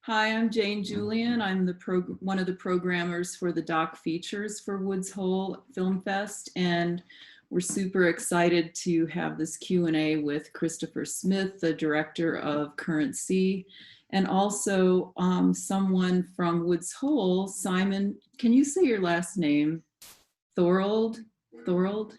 Hi, I'm Jane Julian. I'm one of the programmers for the doc features for Woods Hole Film Fest, and we're super excited to have this Q&A with Christopher Smith, the director of Currency, and also someone from Woods Hole, Simon. Can you say your last name? Thorrold? Thorrold?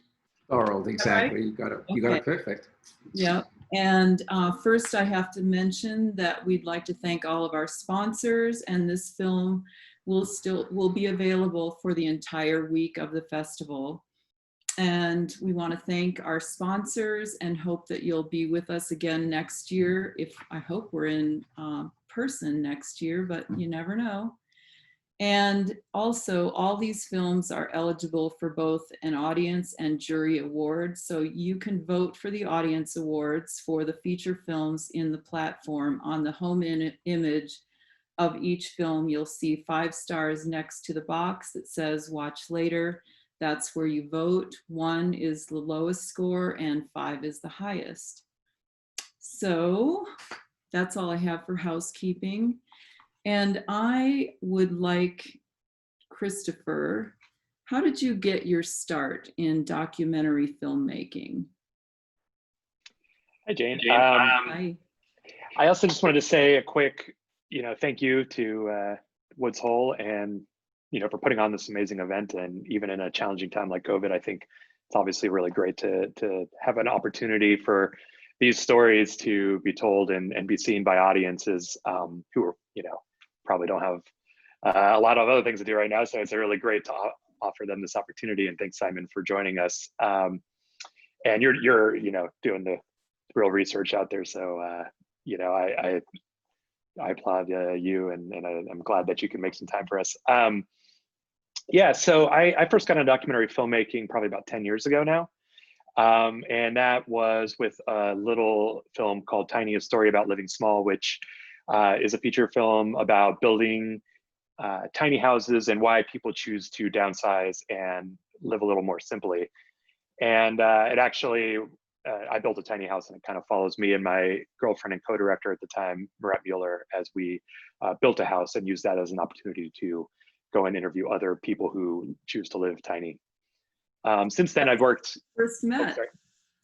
Thorrold, exactly. Right? You got it. Okay. You got it perfect. Yep. And first I have to mention that we'd like to thank all of our sponsors, and this film will be available for the entire week of the festival. And we want to thank our sponsors and hope that you'll be with us again next year. I hope we're in person next year, but you never know. And also, all these films are eligible for both an audience and jury award. So you can vote for the audience awards for the feature films in the platform. On the home image of each film, you'll see 5 stars next to the box that says watch later. That's where you vote. 1 is the lowest score and 5 is the highest. So that's all I have for housekeeping. And I would like, Christopher, how did you get your start in documentary filmmaking? Hi, Jane. Hi. I also just wanted to say a quick, thank you to Woods Hole and, for putting on this amazing event. And even in a challenging time like COVID, I think it's obviously really great to have an opportunity for these stories to be told and be seen by audiences who are, probably don't have a lot of other things to do right now. So it's really great to offer them this opportunity. And thanks, Simon, for joining us. And you're doing the real research out there. So, I applaud you, and I'm glad that you can make some time for us. Yeah, so I first got into documentary filmmaking probably about 10 years ago now. And that was with a little film called Tiny: A Story About Living Small, which is a feature film about building tiny houses and why people choose to downsize and live a little more simply. And it actually, I built a tiny house, and it kind of follows me and my girlfriend and co-director at the time, Marette Mueller, as we built a house and used that as an opportunity to go and interview other people who choose to live tiny. Since then, I've worked. First met. Oh,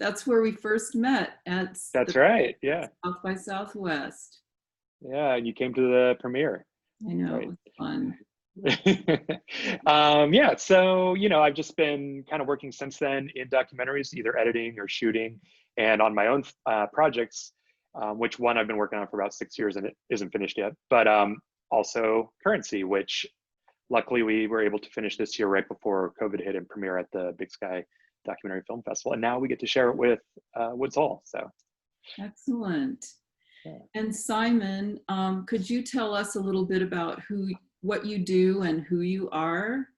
that's where we first met at. That's right. Yeah. South by Southwest. Yeah, and you came to the premiere. I know, right. It was fun. Yeah, so I've just been kind of working since then in documentaries, either editing or shooting, and on my own projects, which one I've been working on for about 6 years and it isn't finished yet, but also Currency, which luckily we were able to finish this year right before COVID hit and premiere at the Big Sky Documentary Film Festival, and now we get to share it with Woods Hole. So excellent. Yeah. And Simon, could you tell us a little bit about what you do and who you are?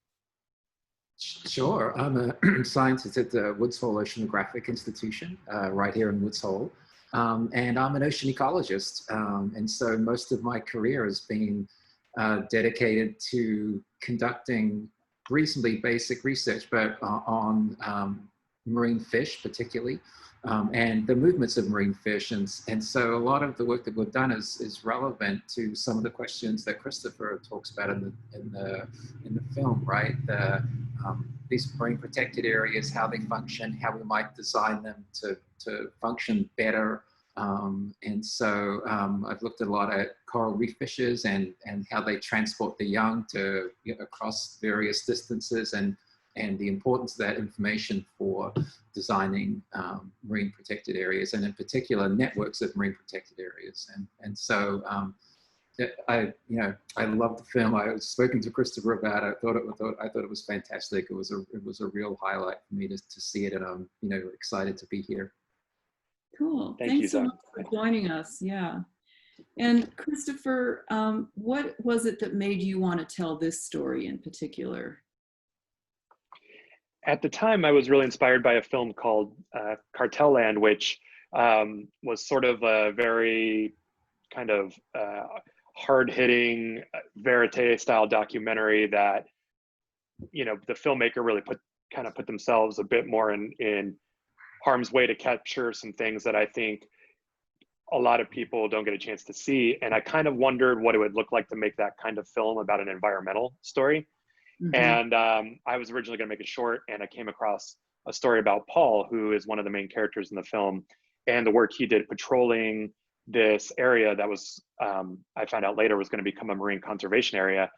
Sure. I'm a scientist at the Woods Hole Oceanographic Institution right here in Woods Hole. And I'm an ocean ecologist. And so most of my career has been dedicated to conducting reasonably basic research, but on marine fish particularly. And the movements of marine fish. And so a lot of the work that we've done is relevant to some of the questions that Christopher talks about in the film, right? These marine protected areas, how they function, how we might design them to function better. And so I've looked a lot at coral reef fishes and how they transport the young to across various distances, and the importance of that information for designing marine protected areas, and in particular networks of marine protected areas. And so I love the film. I was speaking to Christopher about it. I thought it was fantastic. It was a real highlight for me to see it, and I'm excited to be here. Cool. Thanks so much for joining us. Yeah. And Christopher, what was it that made you want to tell this story in particular? At the time, I was really inspired by a film called Cartel Land, which was sort of a very kind of hard-hitting verite-style documentary that, the filmmaker really put themselves a bit more in harm's way to capture some things that I think a lot of people don't get a chance to see. And I kind of wondered what it would look like to make that kind of film about an environmental story. And I was originally going to make it short, and I came across a story about Paul, who is one of the main characters in the film, and the work he did patrolling this area that was, I found out later, was going to become a marine conservation area.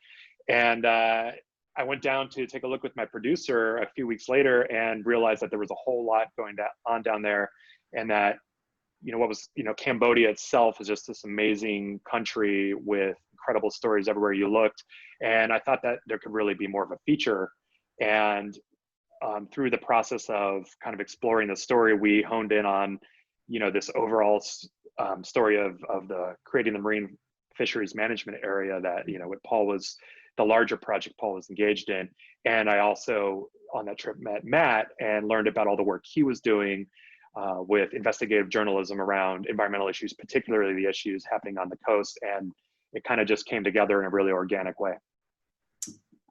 And I went down to take a look with my producer a few weeks later and realized that there was a whole lot going on down there, and that, Cambodia itself is just this amazing country with incredible stories everywhere you looked. And I thought that there could really be more of a feature. And through the process of kind of exploring the story, we honed in on, this overall story of the creating the marine fisheries management area that, what Paul was, the larger project Paul was engaged in. And I also, on that trip, met Matt and learned about all the work he was doing with investigative journalism around environmental issues, particularly the issues happening on the coast. And it kind of just came together in a really organic way.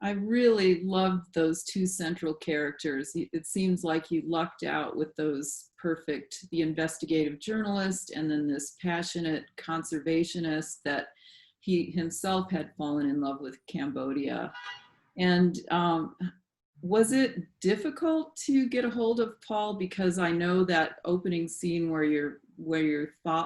I really loved those two central characters. It seems like you lucked out with those perfect, the investigative journalist and then this passionate conservationist that he himself had fallen in love with Cambodia. And was it difficult to get a hold of Paul? Because I know that opening scene where you're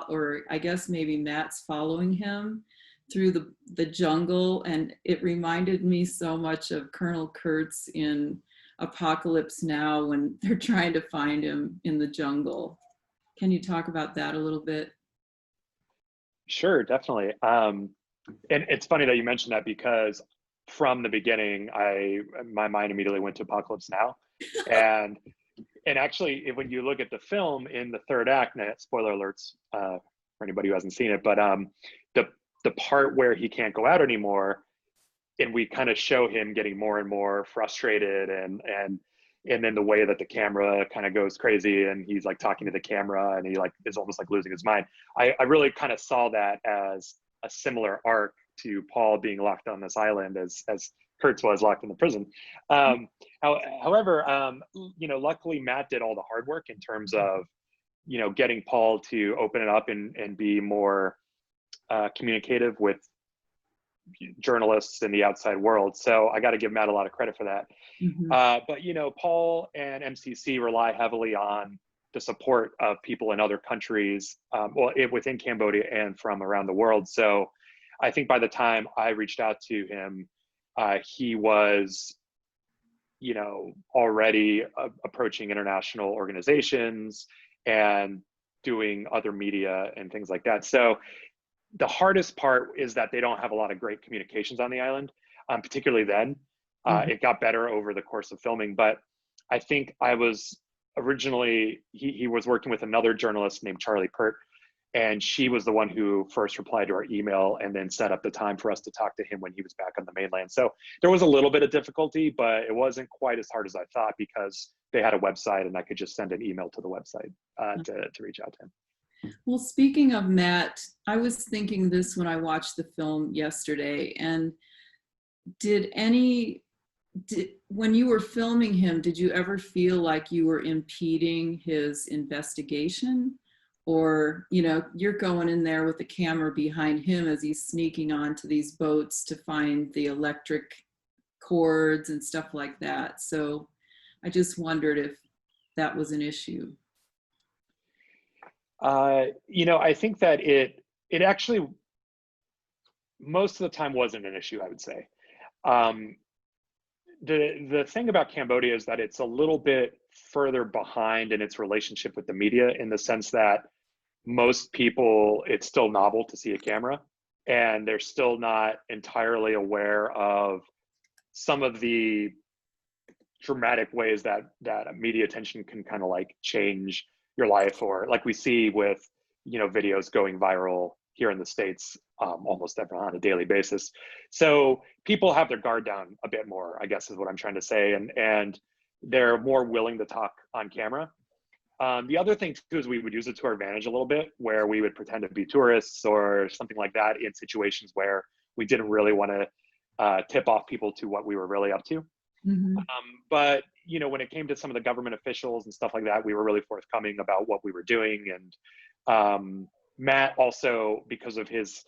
or I guess maybe Matt's following him through the jungle, and it reminded me so much of Colonel Kurtz in Apocalypse Now when they're trying to find him in the jungle. Can you talk about that a little bit? Sure, definitely. And it's funny that you mentioned that, because from the beginning, my mind immediately went to Apocalypse Now. And actually, when you look at the film in the third act, spoiler alerts for anybody who hasn't seen it, but the part where he can't go out anymore, and we kind of show him getting more and more frustrated, and then the way that the camera kind of goes crazy, and he's like talking to the camera, and he like is almost like losing his mind. I really kind of saw that as a similar arc to Paul being locked on this island as Kurtz was locked in the prison. However, luckily Matt did all the hard work in terms of, getting Paul to open it up and be more communicative with journalists in the outside world. So I got to give Matt a lot of credit for that. But Paul and MCC rely heavily on the support of people in other countries, within Cambodia and from around the world. So I think by the time I reached out to him, he was, already approaching international organizations and doing other media and things like that. So the hardest part is that they don't have a lot of great communications on the island, particularly then. It got better over the course of filming, but I think I was originally, he was working with another journalist named Charlie Pert, and she was the one who first replied to our email and then set up the time for us to talk to him when he was back on the mainland. So there was a little bit of difficulty, but it wasn't quite as hard as I thought, because they had a website and I could just send an email to the website to reach out to him. Well, speaking of Matt, I was thinking this when I watched the film yesterday, and when you were filming him, did you ever feel like you were impeding his investigation? Or, you're going in there with the camera behind him as he's sneaking onto these boats to find the electric cords and stuff like that. So I just wondered if that was an issue. I think that it actually most of the time wasn't an issue, I would say. The thing about Cambodia is that it's a little bit further behind in its relationship with the media, in the sense that most people, it's still novel to see a camera, and they're still not entirely aware of some of the dramatic ways that media attention can kind of like change your life, or like we see with, videos going viral here in the States almost on a daily basis. So people have their guard down a bit more, I guess is what I'm trying to say. And they're more willing to talk on camera. The other thing too is we would use it to our advantage a little bit, where we would pretend to be tourists or something like that in situations where we didn't really want to tip off people to what we were really up to. But when it came to some of the government officials and stuff like that, we were really forthcoming about what we were doing. And Matt also, because of his,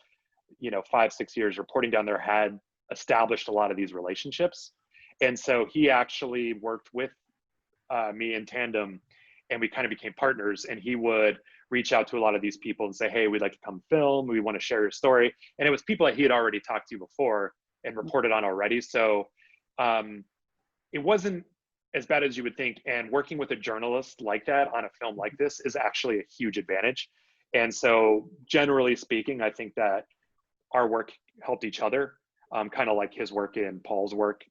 5-6 years reporting down there, had established a lot of these relationships. And so he actually worked with me in tandem, and we kind of became partners. And he would reach out to a lot of these people and say, hey, we'd like to come film. We want to share your story. And it was people that he had already talked to before and reported on already. So it wasn't as bad as you would think. And working with a journalist like that on a film like this is actually a huge advantage. And so generally speaking, I think that our work helped each other, kind of like his work and Paul's work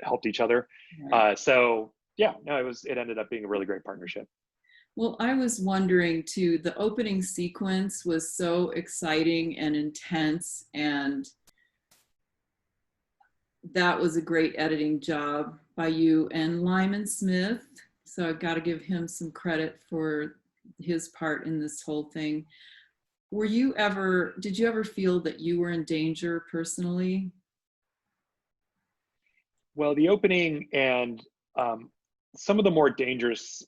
helped each other. Right. So yeah, no, it ended up being a really great partnership. Well, I was wondering too, the opening sequence was so exciting and intense, and that was a great editing job by you and Lyman Smith. So I've got to give him some credit for his part in this whole thing. Did you ever feel that you were in danger personally? Well, the opening and some of the more dangerous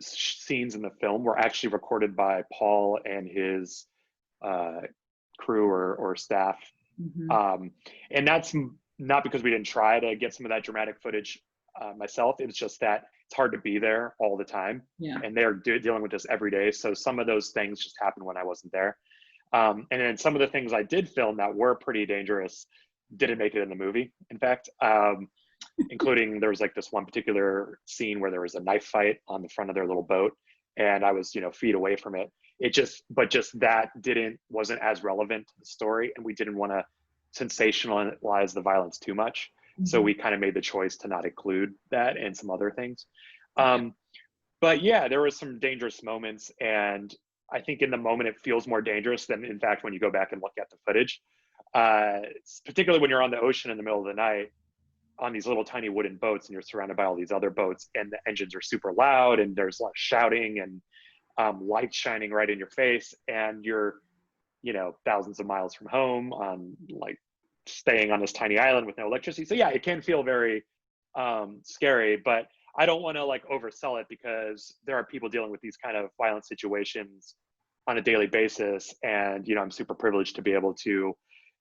scenes in the film were actually recorded by Paul and his crew or staff. Mm-hmm. And that's not because we didn't try to get some of that dramatic footage myself. It was just that it's hard to be there all the time. Yeah. And they're dealing with this every day. So some of those things just happened when I wasn't there. And then some of the things I did film that were pretty dangerous didn't make it in the movie, in fact. Including there was like this one particular scene where there was a knife fight on the front of their little boat, and I was feet away from it. But just that wasn't as relevant to the story, and we didn't want to sensationalize the violence too much. Mm-hmm. So we kind of made the choice to not include that and some other things. But yeah, there was some dangerous moments, and I think in the moment it feels more dangerous than in fact when you go back and look at the footage, particularly when you're on the ocean in the middle of the night on these little tiny wooden boats, and you're surrounded by all these other boats, and the engines are super loud, and there's a lot of shouting and lights shining right in your face, and you're thousands of miles from home on like staying on this tiny island with no electricity. So yeah, it can feel very scary, but I don't want to like oversell it, because there are people dealing with these kind of violent situations on a daily basis, and I'm super privileged to be able to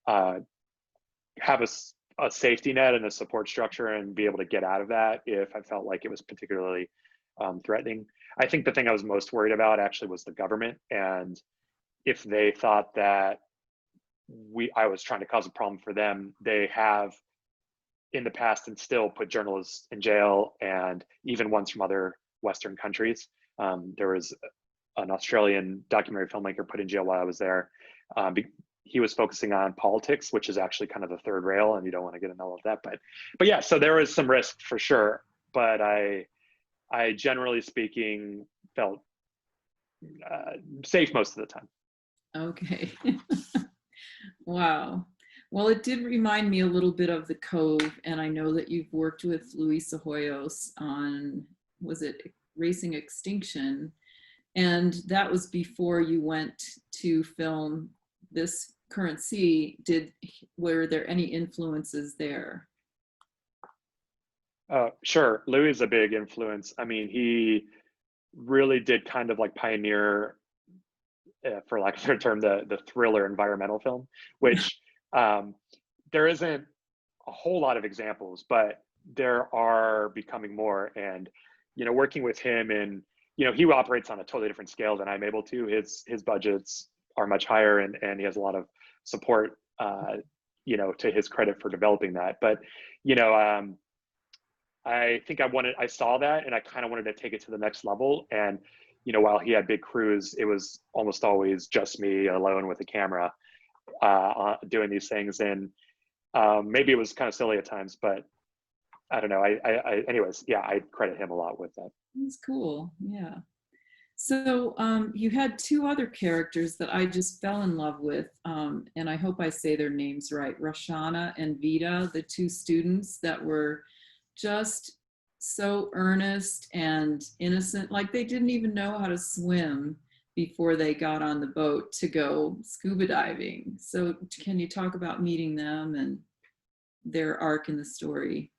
have a safety net and a support structure and be able to get out of that if I felt like it was particularly threatening. I think the thing I was most worried about actually was the government, and if they thought that I was trying to cause a problem for them. They have in the past and still put journalists in jail, and even ones from other Western countries. There was an Australian documentary filmmaker put in jail while I was there. He was focusing on politics, which is actually kind of the third rail, and you don't want to get into all of that. But yeah, so there was some risk for sure. But I generally speaking felt safe most of the time. Okay. Wow. Well, it did remind me a little bit of The Cove, and I know that you've worked with Luisa Hoyos on, was it Racing Extinction? And that was before you went to film this Current Sea. Were there any influences there? Sure, Louis is a big influence. I mean, he really did kind of like pioneer, for lack of a better term, the thriller environmental film, which there isn't a whole lot of examples, but there are becoming more. And working with him, and he operates on a totally different scale than I'm able to. His budgets are much higher, and he has a lot of support, to his credit for developing that. But I think I saw that, and I kind of wanted to take it to the next level. And while he had big crews, it was almost always just me alone with a camera doing these things. And maybe it was kind of silly at times, but I don't know. Anyways, yeah, I credit him a lot with that. That's cool. Yeah. So you had two other characters that I just fell in love with, and I hope I say their names right, Roshana and Vita, the two students that were just so earnest and innocent, like they didn't even know how to swim before they got on the boat to go scuba diving. So can you talk about meeting them and their arc in the story?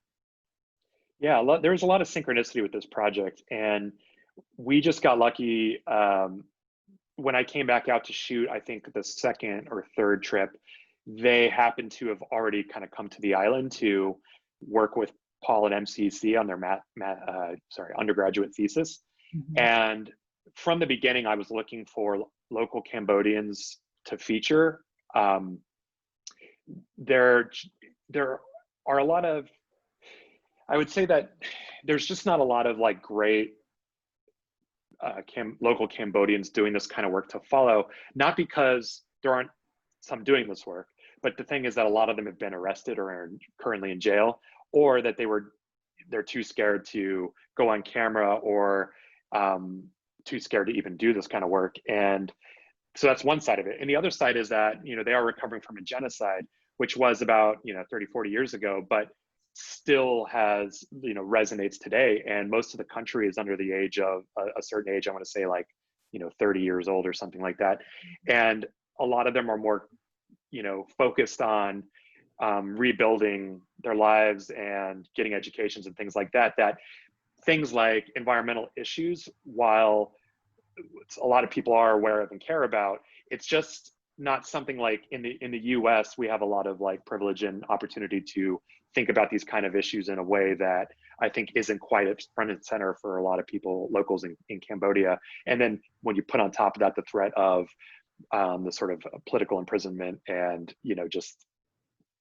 Yeah, there was a lot of synchronicity with this project, and we just got lucky when I came back out to shoot, I think the second or third trip, they happened to have already kind of come to the island to work with Paul at MCC on their undergraduate thesis. And from the beginning, I was looking for local Cambodians to feature. There are a lot of, I would say that there's just not a lot of like great local Cambodians doing this kind of work to follow, not because there aren't some doing this work, but the thing is that a lot of them have been arrested or are currently in jail, or that they're too scared to go on camera, or too scared to even do this kind of work. And so that's one side of it. And the other side is that, they are recovering from a genocide, which was about, 30, 40 years ago, but still has, resonates today. And most of the country is under the age of a certain age. I want to say like, 30 years old or something like that. And a lot of them are more, focused on rebuilding their lives and getting educations and things like that, that things like environmental issues, while a lot of people are aware of and care about, it's just not something like in the US, we have a lot of like privilege and opportunity to think about these kind of issues in a way that I think isn't quite at front and center for a lot of people, locals in Cambodia. And then when you put on top of that the threat of the sort of political imprisonment and, just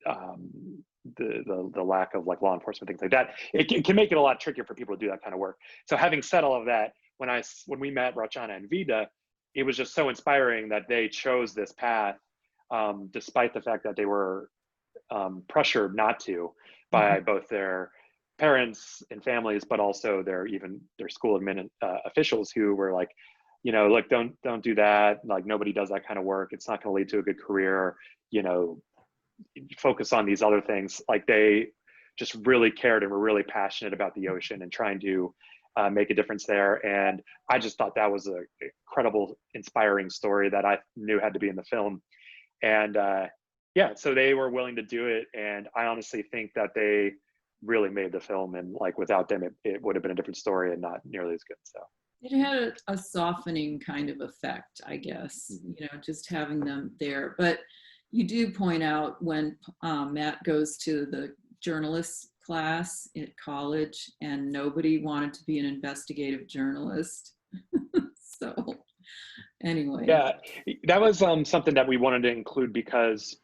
the lack of like law enforcement, things like that, it can make it a lot trickier for people to do that kind of work. So having said all of that, when we met Rachana and Vida, it was just so inspiring that they chose this path, despite the fact that they were pressured not to by both their parents and families, but also their school officials who were like, look, don't do that. Like, nobody does that kind of work. It's not going to lead to a good career. Focus on these other things. Like, they just really cared and were really passionate about the ocean and trying to make a difference there. And I just thought that was an incredible, inspiring story that I knew had to be in the film. And yeah, so they were willing to do it. And I honestly think that they really made the film, and like without them, it would have been a different story and not nearly as good. So it had a softening kind of effect, I guess, just having them there. But you do point out when Matt goes to the journalist class at college, and nobody wanted to be an investigative journalist. So anyway. Yeah, that was something that we wanted to include because,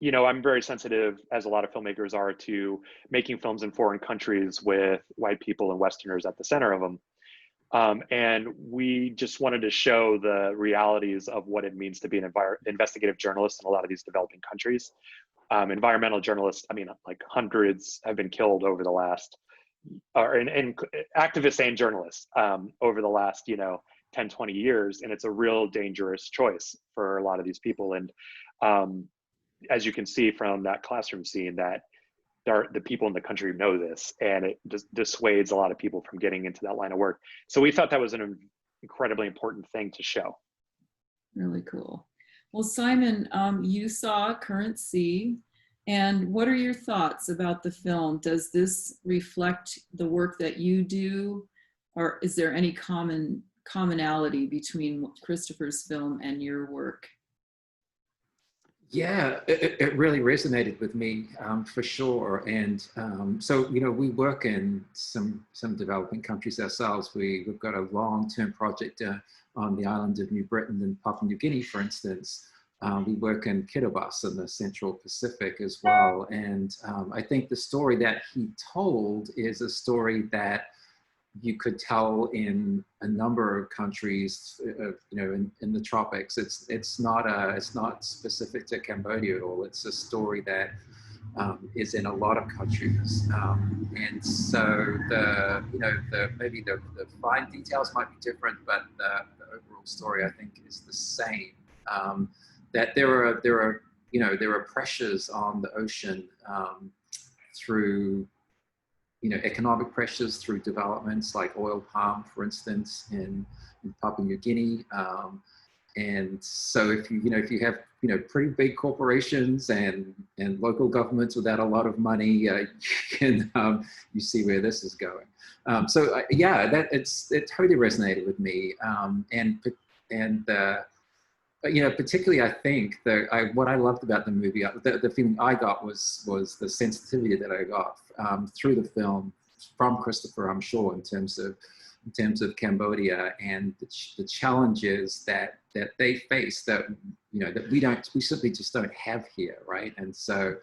I'm very sensitive, as a lot of filmmakers are, to making films in foreign countries with white people and Westerners at the center of them. And we just wanted to show the realities of what it means to be an investigative journalist in a lot of these developing countries. Environmental journalists, like hundreds have been killed over the last, and activists and journalists over the last, 10, 20 years. And it's a real dangerous choice for a lot of these people. And as you can see from that classroom scene, that the people in the country know this, and it just dissuades a lot of people from getting into that line of work. So we thought that was an incredibly important thing to show. Really cool. Well, Simon, you saw Current Sea, and what are your thoughts about the film? Does this reflect the work that you do, or is there any commonality between Christopher's film and your work? Yeah, it really resonated with me for sure. And so, we work in some developing countries ourselves. We've got a long-term project on the island of New Britain and Papua New Guinea, for instance. We work in Kiribati in the Central Pacific as well. And I think the story that he told is a story that you could tell in a number of countries, in the tropics. It's not specific to Cambodia at all. It's a story that is in a lot of countries, and so maybe the fine details might be different, but the overall story, I think, is the same. That there are pressures on the ocean through economic pressures, through developments like oil palm, for instance, in Papua New Guinea. And so if you have pretty big corporations and local governments without a lot of money, you see where this is going. So yeah, it totally resonated with me. And And but, you know, particularly I think that what I loved about the movie, the feeling I got was the sensitivity that I got through the film from Christopher, I'm sure, in terms of Cambodia and the challenges that they face that, you know, that we simply just don't have here, right? And so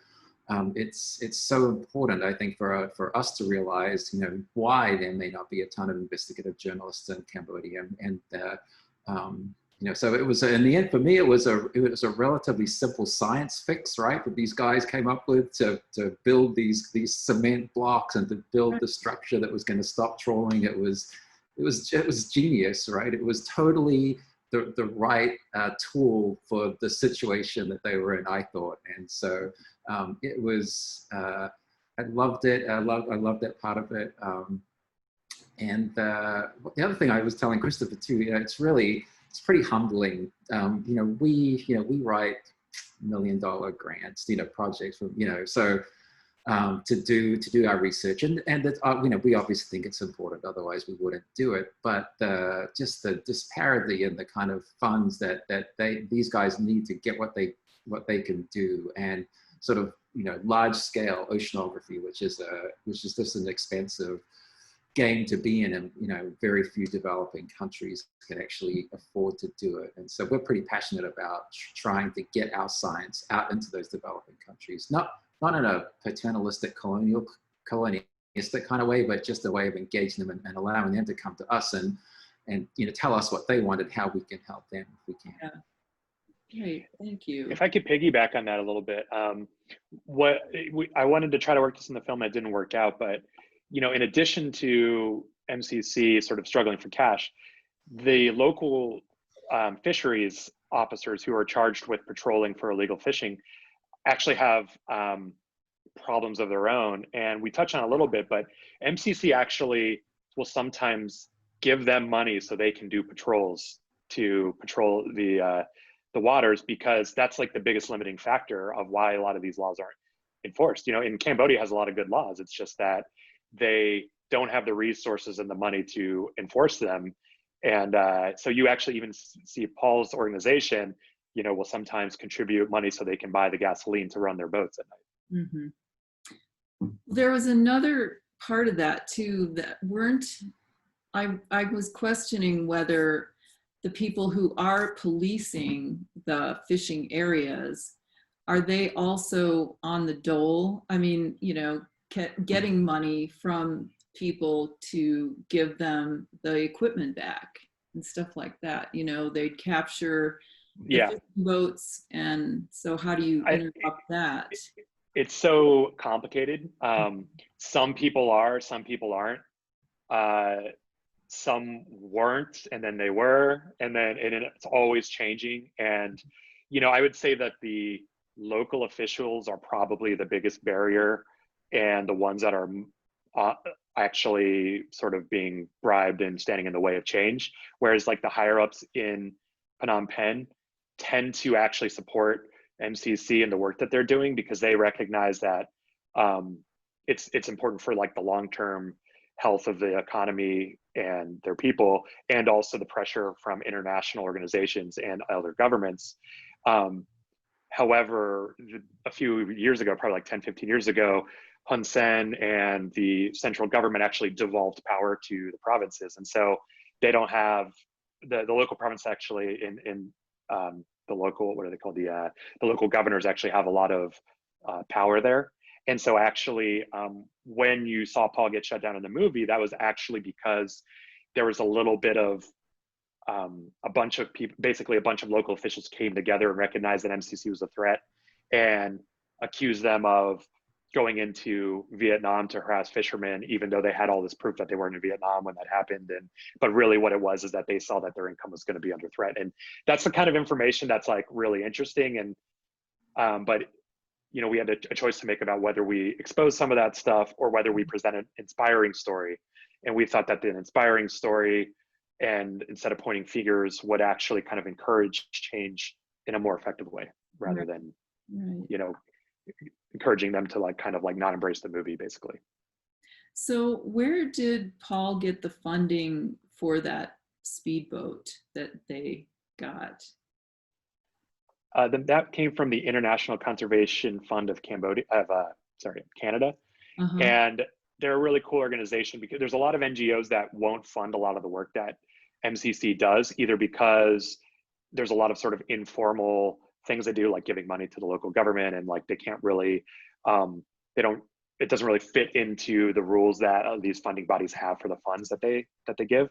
it's so important, I think, for us to realize, you know, why there may not be a ton of investigative journalists in Cambodia, and you know, so it was, in the end, for me, it was a relatively simple science fix, right? That these guys came up with to build these cement blocks and to build the structure that was going to stop trawling. It was genius, right? It was totally the right tool for the situation that they were in, I thought. And so it was, I loved it. I loved that part of it. And the other thing I was telling Christopher too, you know, it's pretty humbling. You know, we write $1 million grants, you know, projects from, you know, so to do our research, and that, you know, we obviously think it's important, otherwise we wouldn't do it. But just the disparity in the kind of funds that these guys need to get what they can do, and sort of, you know, large scale oceanography, which is just an expensive game to be in, and, you know, very few developing countries can actually afford to do it. And so we're pretty passionate about trying to get our science out into those developing countries, not in a paternalistic colonialistic kind of way, but just a way of engaging them and allowing them to come to us and you know, tell us what they want and how we can help them if we can. Yeah. Great, thank you. If I could piggyback on that a little bit, I wanted to try to work this in the film, it didn't work out, but, you know, in addition to MCC sort of struggling for cash, the local fisheries officers who are charged with patrolling for illegal fishing actually have problems of their own. And we touched on it a little bit, but MCC actually will sometimes give them money so they can do patrols to patrol the waters, because that's like the biggest limiting factor of why a lot of these laws aren't enforced. You know, in Cambodia has a lot of good laws. It's just that they don't have the resources and the money to enforce them. And so you actually even see Paul's organization, you know, will sometimes contribute money so they can buy the gasoline to run their boats at night. Mm-hmm. There was another part of that too that I was questioning whether the people who are policing the fishing areas, are they also on the dole? I mean, you know, getting money from people to give them the equipment back and stuff like that. You know, they'd capture the fishing boats, and so how do you interrupt that? It's so complicated. Some people are, some people aren't. Some weren't, and then they were, and it's always changing. And, you know, I would say that the local officials are probably the biggest barrier, and the ones that are actually sort of being bribed and standing in the way of change. Whereas like the higher ups in Phnom Penh tend to actually support MCC and the work that they're doing, because they recognize that it's important for like the long-term health of the economy and their people, and also the pressure from international organizations and other governments. However, a few years ago, probably like 10, 15 years ago, Hun Sen and the central government actually devolved power to the provinces. And so they don't have, the local province actually in the local, what are they called? The local governors actually have a lot of power there. And so actually, when you saw Paul get shut down in the movie, that was actually because there was a little bit of a bunch of people, basically a bunch of local officials came together and recognized that MCC was a threat and accused them of going into Vietnam to harass fishermen, even though they had all this proof that they weren't in Vietnam when that happened. But really what it was is that they saw that their income was going to be under threat. And that's the kind of information that's like really interesting. And, but you know, we had a choice to make about whether we expose some of that stuff or whether we present an inspiring story. And we thought that the inspiring story, and instead of pointing fingers, would actually kind of encourage change in a more effective way, rather than, you know, encouraging them to like kind of like not embrace the movie, basically. So where did Paul get the funding for that speedboat that they got? Then that came from the International Conservation Fund of Canada. Uh-huh. And they're a really cool organization because there's a lot of NGOs that won't fund a lot of the work that MCC does, either because there's a lot of sort of informal things they do, like giving money to the local government, and like they can't really, it doesn't really fit into the rules that these funding bodies have for the funds that they give.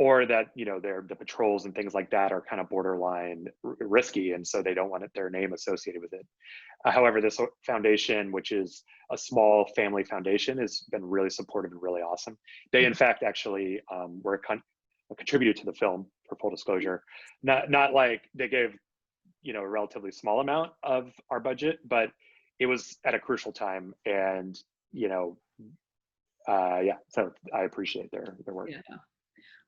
Or that, you know, the patrols and things like that are kind of borderline risky, and so they don't want their name associated with it. However, this foundation, which is a small family foundation, has been really supportive and really awesome. They, in fact, actually were a contributor to the film, for full disclosure. Not like they gave, you know, a relatively small amount of our budget, but it was at a crucial time, and, you know, yeah, so I appreciate their work. Yeah.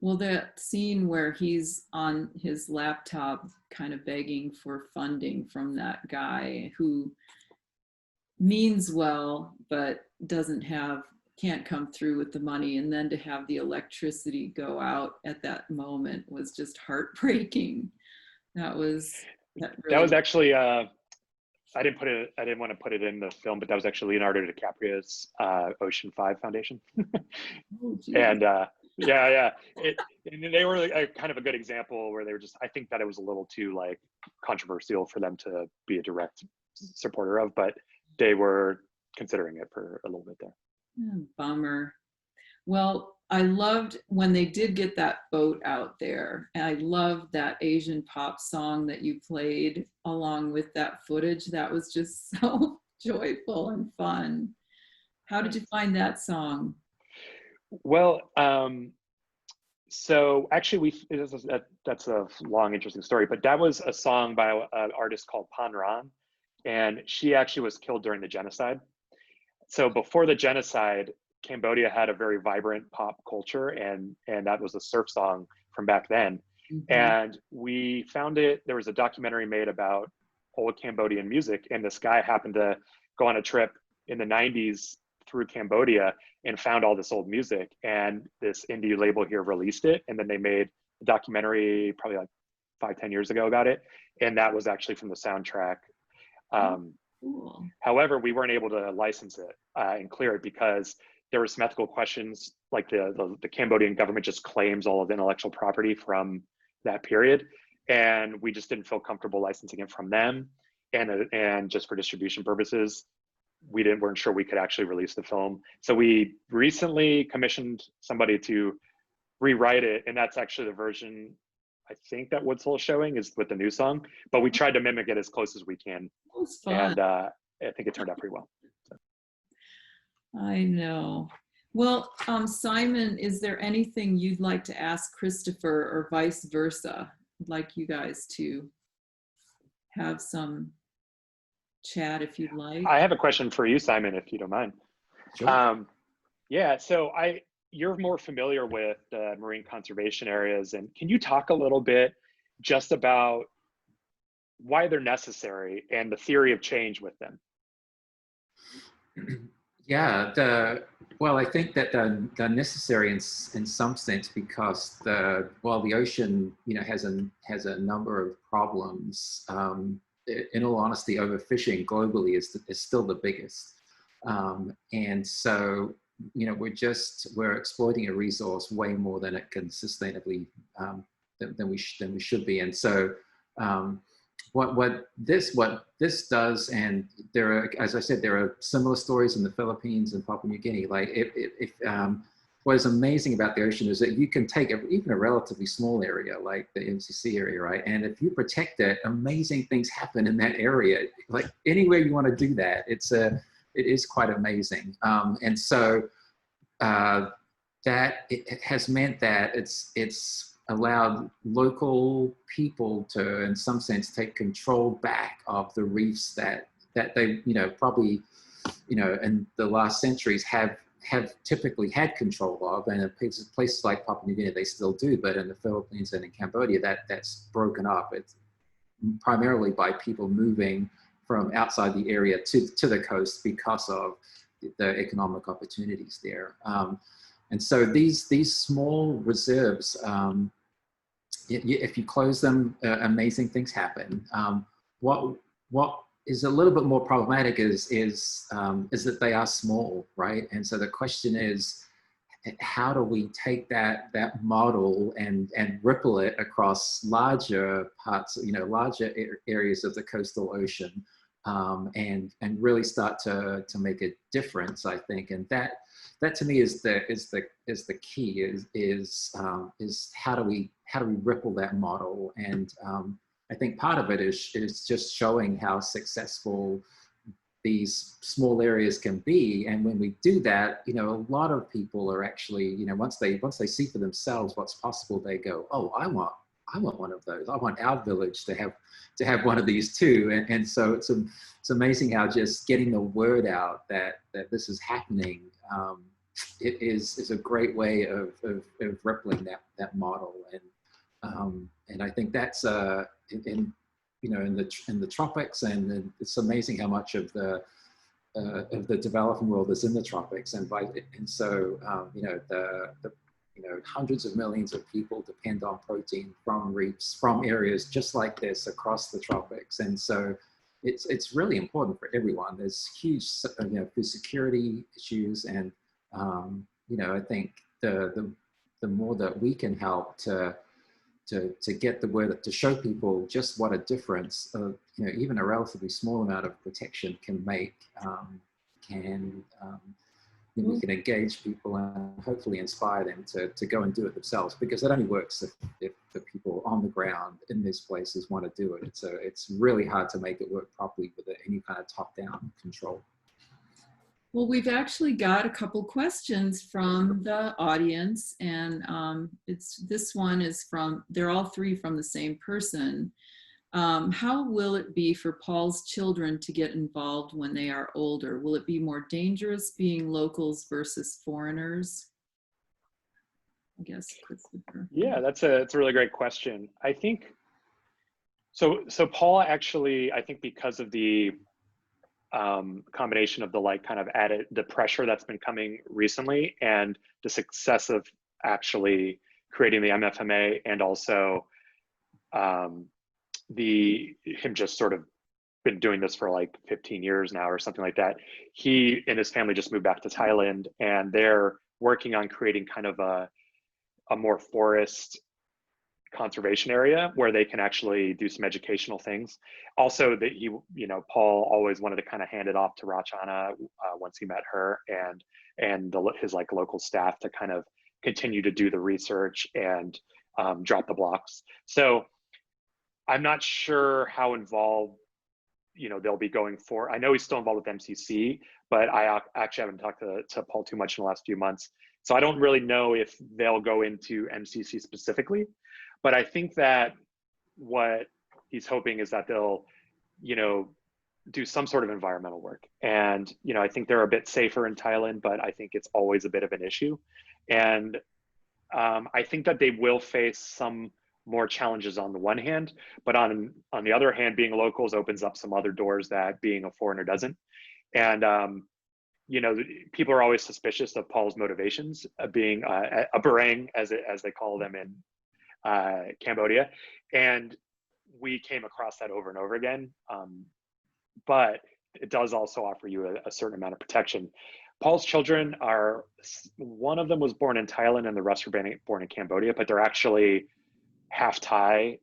Well, that scene where he's on his laptop kind of begging for funding from that guy who means well, but can't come through with the money, and then to have the electricity go out at that moment was just heartbreaking. That was actually, I didn't want to put it in the film, but that was actually Leonardo DiCaprio's Ocean 5 Foundation. Oh, and yeah, and they were a kind of a good example where they were just, I think that it was a little too like controversial for them to be a direct supporter of, but they were considering it for a little bit there. Bummer. Well, I loved when they did get that boat out there, and I loved that Asian pop song that you played along with that footage. That was just so joyful and fun. How did you find that song? Well, so actually that's a long, interesting story, but that was a song by an artist called Pan Ran, and she actually was killed during the genocide. So before the genocide, Cambodia had a very vibrant pop culture, and that was a surf song from back then. Mm-hmm. And we found it, there was a documentary made about old Cambodian music, and this guy happened to go on a trip in the 90s through Cambodia and found all this old music, and this indie label here released it, and then they made a documentary probably like 5-10 years ago about it, and that was actually from the soundtrack. Cool. However, we weren't able to license it and clear it because there were some ethical questions, like the Cambodian government just claims all of the intellectual property from that period, and we just didn't feel comfortable licensing it from them, and just for distribution purposes, weren't sure we could actually release the film. So we recently commissioned somebody to rewrite it, and that's actually the version I think that Woods Hole is showing is with the new song, but we tried to mimic it as close as we can. That was fun. And I think it turned out pretty well. So. I know. Well, Simon, is there anything you'd like to ask Christopher, or vice versa? I'd like you guys to have some chat if you'd like. I have a question for you, Simon, if you don't mind. Sure. Yeah, so you're more familiar with marine conservation areas, and can you talk a little bit just about why they're necessary and the theory of change with them? Yeah, well, I think that they're necessary in some sense because while the ocean, you know, has a number of problems. In all honesty, overfishing globally is still the biggest, and so, you know, we're exploiting a resource way more than it can sustainably than we should be. And so what this does, and there are, as I said, there are similar stories in the Philippines and Papua New Guinea. Like what is amazing about the ocean is that you can take even a relatively small area like the MCC area, right? And if you protect it, amazing things happen in that area. Like anywhere you want to do that, it is quite amazing. And so that it has meant that it's allowed local people to, in some sense, take control back of the reefs that they, you know, probably, you know, in the last centuries have typically had control of, and in places like Papua New Guinea they still do, but in the Philippines and in Cambodia that's broken up. It's primarily by people moving from outside the area to the coast because of the economic opportunities there. And so these small reserves, if you close them, amazing things happen. What is a little bit more problematic is that they are small, right? And so the question is, how do we take that model and ripple it across larger parts, larger areas of the coastal ocean, and really start to make a difference, I think. And that to me is the key, is how do we ripple that model. And I think part of it is just showing how successful these small areas can be. And when we do that, a lot of people are actually, once they see for themselves what's possible, they go, oh, I want one of those. I want our village to have one of these too. And so it's amazing how just getting the word out that this is happening, it is a great way of rippling that model. And I think that's in the tropics, and it's amazing how much of the developing world is in the tropics, and so hundreds of millions of people depend on protein from reefs, from areas just like this across the tropics. And so it's really important for everyone. There's huge food security issues, and I think the more that we can help to get the word, to show people just what a difference even a relatively small amount of protection can make, we can engage people and hopefully inspire them to go and do it themselves, because it only works if the people on the ground in these places want to do it. So it's really hard to make it work properly with any kind of top-down control. Well, we've actually got a couple questions from the audience, and this one is they're all three from the same person. How will it be for Paul's children to get involved when they are older? Will it be more dangerous being locals versus foreigners? I guess, Christopher. Yeah, that's a really great question. I think, so Paul actually, I think because of the combination of the the pressure that's been coming recently, and the success of actually creating the MFMA, and also him just sort of been doing this for like 15 years now or something like that. He and his family just moved back to Thailand, and they're working on creating kind of a more forest conservation area where they can actually do some educational things. Also, that Paul always wanted to kind of hand it off to Rachana once he met her, and his local staff to kind of continue to do the research and drop the blocks. So I'm not sure how involved they'll be going for. I know he's still involved with MCC, but I actually haven't talked to Paul too much in the last few months. So I don't really know if they'll go into MCC specifically, but I think that what he's hoping is that they'll, do some sort of environmental work. And, I think they're a bit safer in Thailand, but I think it's always a bit of an issue. And I think that they will face some more challenges on the one hand, but on the other hand, being locals opens up some other doors that being a foreigner doesn't. And, people are always suspicious of Paul's motivations, being a barang, as they call them in Cambodia. And we came across that over and over again. But it does also offer you a certain amount of protection. Paul's children one of them was born in Thailand and the rest were born in Cambodia, but they're actually half Thai,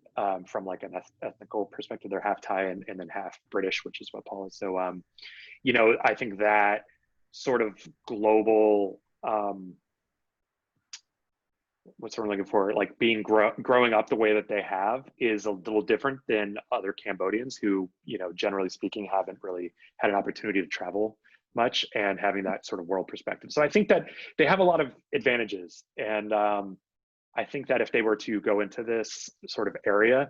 from like an ethnical perspective. They're half Thai and then half British, which is what Paul is. So, I think that sort of global, what's I'm looking for, like being growing up the way that they have is a little different than other Cambodians who, generally speaking, haven't really had an opportunity to travel much and having that sort of world perspective. So I think that they have a lot of advantages. And I think that if they were to go into this sort of area,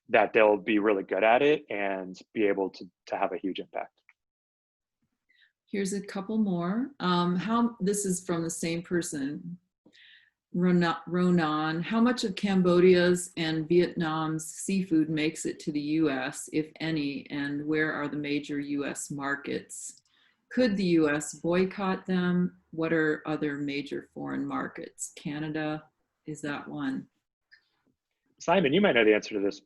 that they'll be really good at it and be able to have a huge impact. Here's a couple more. This is from the same person, Ronan. How much of Cambodia's and Vietnam's seafood makes it to the US, if any, and where are the major US markets? Could the US boycott them? What are other major foreign markets? Canada, is that one? Simon, you might know the answer to this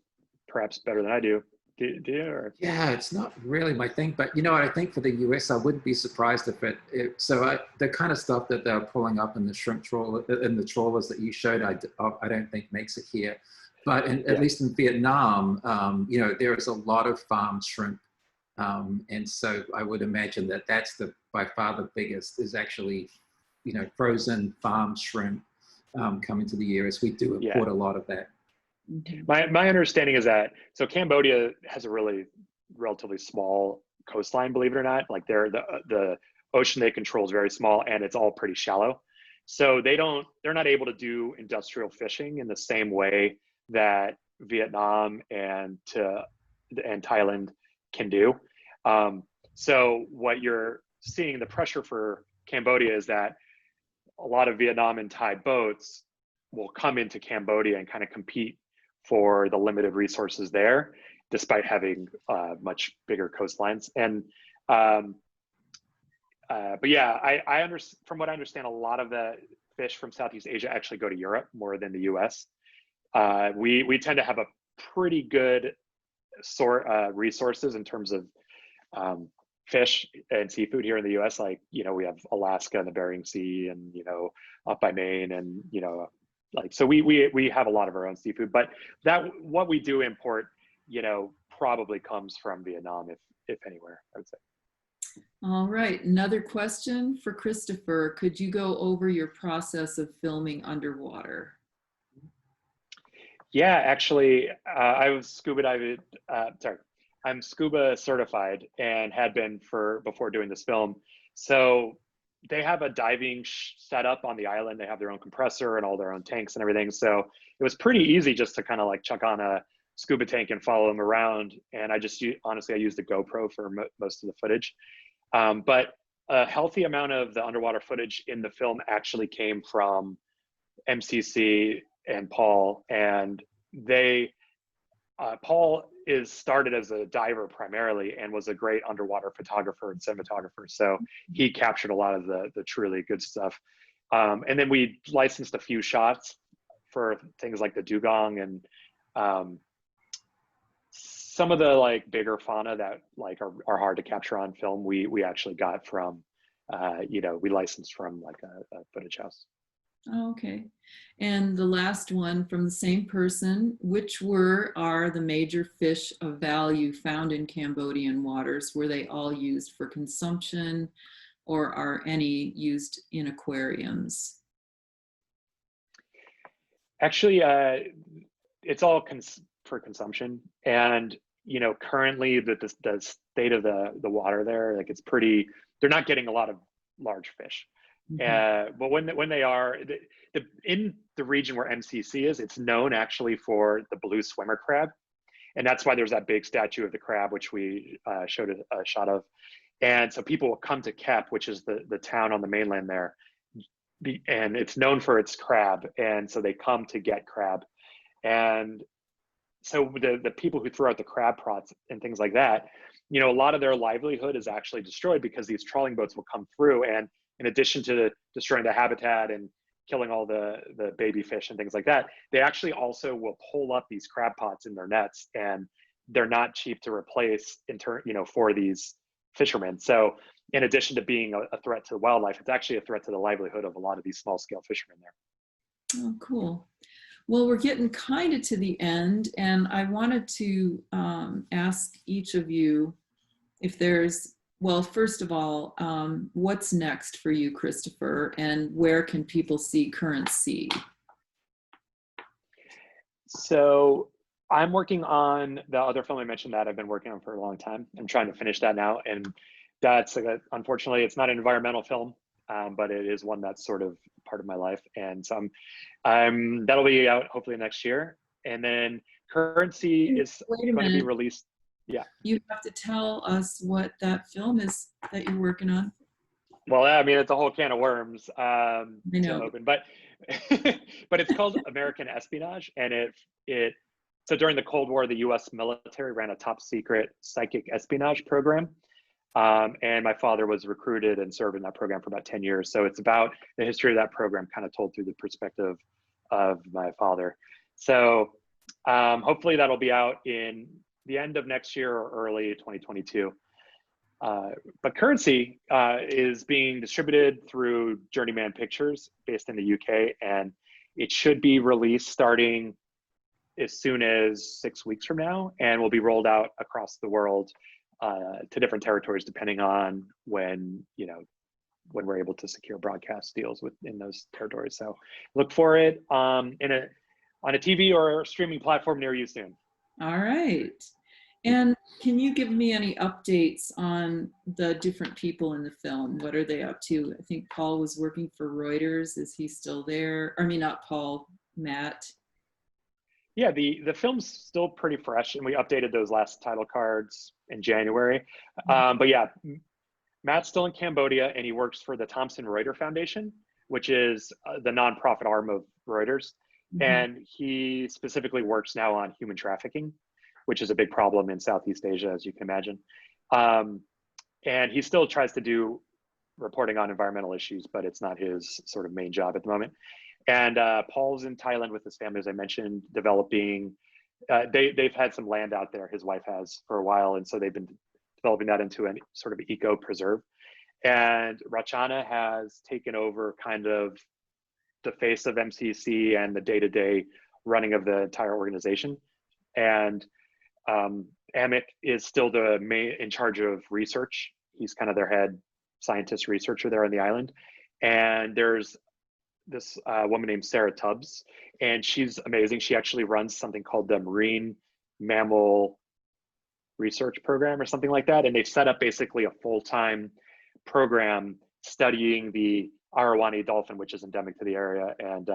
perhaps better than I do. Do you? Or? Yeah, it's not really my thing, but you know, I think for the US, I wouldn't be surprised if the kind of stuff that they're pulling up in the shrimp trawler, in the trawlers that you showed, I don't think makes it here. But at least in Vietnam, you know, there is a lot of farmed shrimp. And so I would imagine that that's by far the biggest is actually, you know, frozen farmed shrimp coming to the US. We do import a lot of that. My understanding is that, so Cambodia has a relatively small coastline, believe it or not. Like the ocean they control is very small and it's all pretty shallow. So they're not able to do industrial fishing in the same way that Vietnam and Thailand can do. So what you're seeing, the pressure for Cambodia is that a lot of Vietnam and Thai boats will come into Cambodia and kind of compete for the limited resources there, despite having much bigger coastlines. And but yeah, I understand, from what I understand, a lot of the fish from Southeast Asia actually go to Europe more than the US. We tend to have a pretty good resources in terms of fish and seafood here in the US. Like, you know, we have Alaska and the Bering Sea, and, you know, up by Maine, and, you know, like, so we have a lot of our own seafood, but what we do import, you know, probably comes from Vietnam, if anywhere, I would say. All right, another question for Christopher. Could you go over your process of filming underwater? Yeah, actually, I was scuba diving, I'm scuba certified and had been before doing this film. So they have a diving setup on the island. They have their own compressor and all their own tanks and everything. So it was pretty easy just to kind of like chuck on a scuba tank and follow them around. And honestly, I used a GoPro for most of the footage. But a healthy amount of the underwater footage in the film actually came from MCC and Paul. And Paul started as a diver primarily and was a great underwater photographer and cinematographer. So he captured a lot of the truly good stuff. And then we licensed a few shots for things like the dugong and some of the like bigger fauna that like are hard to capture on film. We actually got from, you know, we licensed from like a footage house. Oh, okay. And the last one from the same person, which are the major fish of value found in Cambodian waters? Were they all used for consumption, or are any used in aquariums? Actually, it's all for consumption. And, you know, currently the state of the water there, like they're not getting a lot of large fish. Mm-hmm. But when they are in the region where MCC is, it's known actually for the blue swimmer crab, and that's why there's that big statue of the crab, which we showed a shot of. And so people will come to Kep, which is the town on the mainland there, and it's known for its crab, and so they come to get crab. And so the people who throw out the crab pots and things like that, you know, a lot of their livelihood is actually destroyed because these trawling boats will come through, and in addition to destroying the habitat and killing all the baby fish and things like that, they actually also will pull up these crab pots in their nets, and they're not cheap to replace you know, for these fishermen. So in addition to being a threat to wildlife, it's actually a threat to the livelihood of a lot of these small scale fishermen there. Oh, cool. Well, we're getting kind of to the end, and I wanted to ask each of you if there's, well, first of all, what's next for you, Christopher, and where can people see Current Sea? So I'm working on the other film I mentioned that I've been working on for a long time. I'm trying to finish that now, and that's unfortunately, it's not an environmental film, but it is one that's sort of part of my life, and so that'll be out hopefully next year. And then Current Sea is going to be released. Yeah. You have to tell us what that film is that you're working on. Well, I mean, it's a whole can of worms I know. to open, but but it's called American Espionage, and so during the Cold War, the U.S. military ran a top secret psychic espionage program, and my father was recruited and served in that program for about 10 years. So it's about the history of that program, kind of told through the perspective of my father. So Hopefully that'll be out in the end of next year or early 2022. But Currency is being distributed through Journeyman Pictures based in the UK, and it should be released starting as soon as 6 weeks from now, and will be rolled out across the world to different territories depending on when we're able to secure broadcast deals within those territories. So look for it on a TV or streaming platform near you soon. All right. And can you give me any updates on the different people in the film? What are they up to? I think Paul was working for Reuters. Is he still there? I mean, not Paul, Matt. Yeah, the film's still pretty fresh, and we updated those last title cards in January. But yeah, Matt's still in Cambodia, and he works for the Thomson Reuters Foundation, which is the nonprofit arm of Reuters. Mm-hmm. And he specifically works now on human trafficking, which is a big problem in Southeast Asia, as you can imagine. And he still tries to do reporting on environmental issues, but it's not his sort of main job at the moment. And Paul's in Thailand with his family, as I mentioned, developing, they've had some land out there, his wife has, for a while, and so they've been developing that into a sort of eco preserve. And Rachana has taken over kind of the face of MCC and the day-to-day running of the entire organization. And Amit is still the main in charge of research. He's kind of their head scientist researcher there on the island. And there's this woman named Sarah Tubbs, and she's amazing. She actually runs something called the Marine Mammal Research Program or something like that. And they've set up basically a full-time program studying the Arawani dolphin, which is endemic to the area. And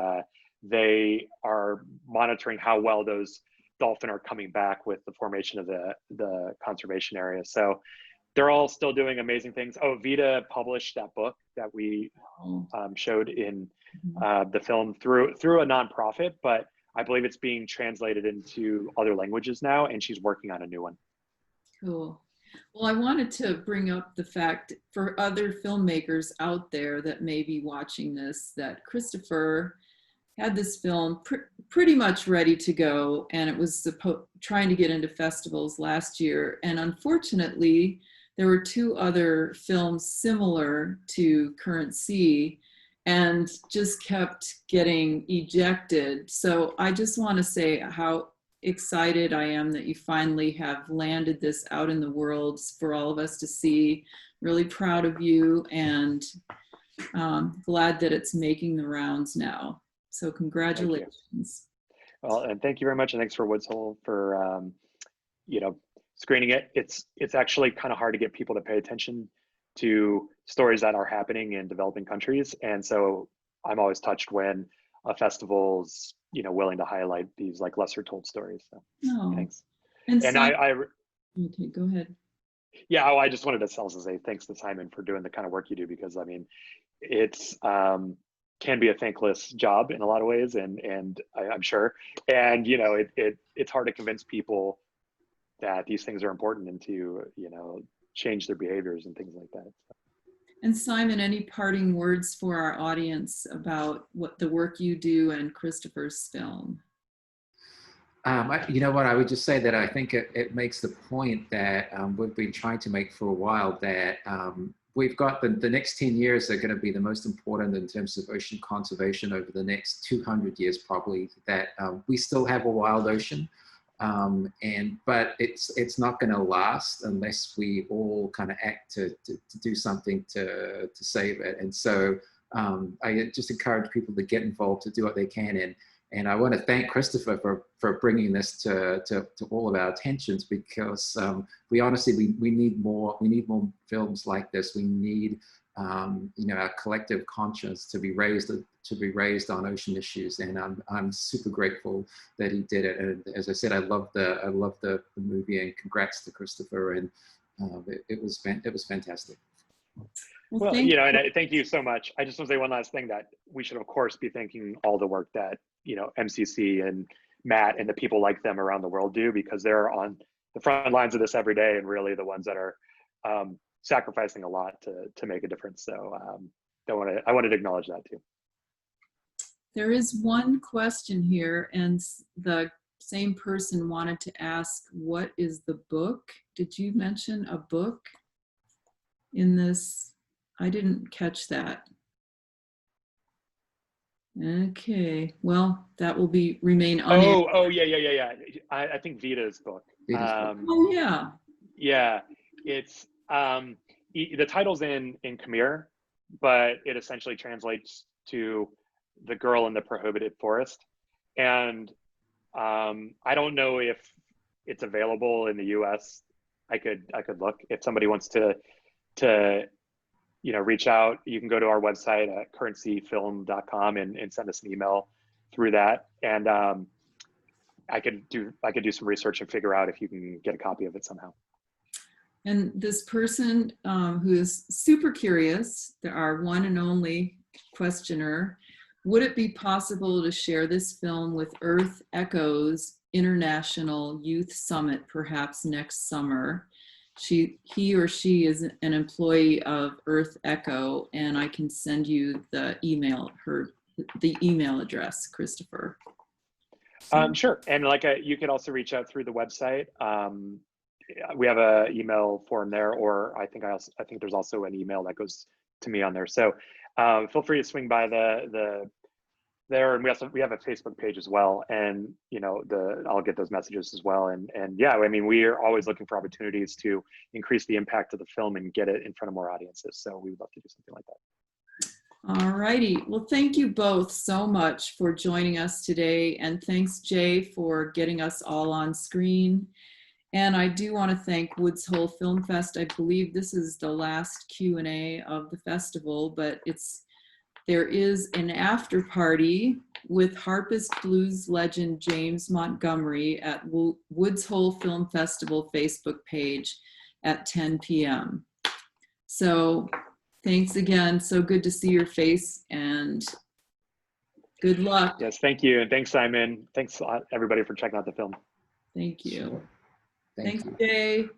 they are monitoring how well those dolphin are coming back with the formation of the conservation area. So they're all still doing amazing things. Oh, Vita published that book that we showed in the film through a nonprofit, but I believe it's being translated into other languages now, and she's working on a new one. Cool. Well, I wanted to bring up the fact for other filmmakers out there that may be watching this, that Christopher had this film pretty much ready to go, and it was trying to get into festivals last year. And unfortunately, there were two other films similar to Currency and just kept getting ejected. So I just want to say how excited I am that you finally have landed this out in the world for all of us to see. Really proud of you, and glad that it's making the rounds now. So congratulations. Well, and thank you very much, and thanks for Woods Hole for screening it. It's actually kind of hard to get people to pay attention to stories that are happening in developing countries, and so I'm always touched when a festival's willing to highlight these like lesser told stories. So thanks. And okay, go ahead. Yeah, I just wanted to also say thanks to Simon for doing the kind of work you do, because I mean, it's can be a thankless job in a lot of ways, and I'm sure, and it's hard to convince people that these things are important and to change their behaviors and things like that. And Simon, any parting words for our audience about what the work you do and Christopher's film? You know what, I would just say that I think it makes the point that we've been trying to make for a while, that we've got the next 10 years are going to be the most important in terms of ocean conservation over the next 200 years, probably, that we still have a wild ocean. But it's not going to last unless we all kind of act to do something to save it. And so I just encourage people to get involved, to do what they can. And I want to thank Christopher for bringing this to all of our attentions, because we honestly, we need more films like this. We need our collective conscience to be raised on ocean issues, and I'm super grateful that he did it. And as I said, I love the movie, and congrats to Christopher, and it was fantastic. Well, and thank you so much. I just want to say one last thing, that we should of course be thanking all the work that MCC and Matt and the people like them around the world do, because they're on the front lines of this every day, and really the ones that are sacrificing a lot to make a difference. So I wanted to acknowledge that too. There is one question here, and the same person wanted to ask, what is the book? Did you mention a book in this? I didn't catch that. Okay, well, that will remain unanswered. Oh, yeah. I think Vita's book. Oh, yeah. Yeah, it's the title's in Khmer, but it essentially translates to The Girl in the Prohibited Forest. And I don't know if it's available in the US. I could look. If somebody wants to reach out, you can go to our website at currencyfilm.com and send us an email through that. And I could do some research and figure out if you can get a copy of it somehow. And this person who is super curious, our one and only questioner, would it be possible to share this film with Earth Echoes International Youth Summit perhaps next summer? He or she is an employee of Earth Echo, and I can send you the email address, Christopher. Sure, and you could also reach out through the website. We have an email form there, or I think there's also an email that goes to me on there. So feel free to swing by there, and we have a Facebook page as well. And I'll get those messages as well. And yeah, I mean, we are always looking for opportunities to increase the impact of the film and get it in front of more audiences. So we would love to do something like that. All righty. Well, thank you both so much for joining us today. And thanks, Jay, for getting us all on screen. And I do want to thank Woods Hole Film Fest. I believe this is the last Q&A of the festival, but there is an after party with harpist blues legend James Montgomery at Woods Hole Film Festival Facebook page at 10 p.m. So thanks again. So good to see your face, and good luck. Yes, thank you. And thanks, Simon. Thanks everybody for checking out the film. Thank you. Sure. Thank you. Thanks, Jay.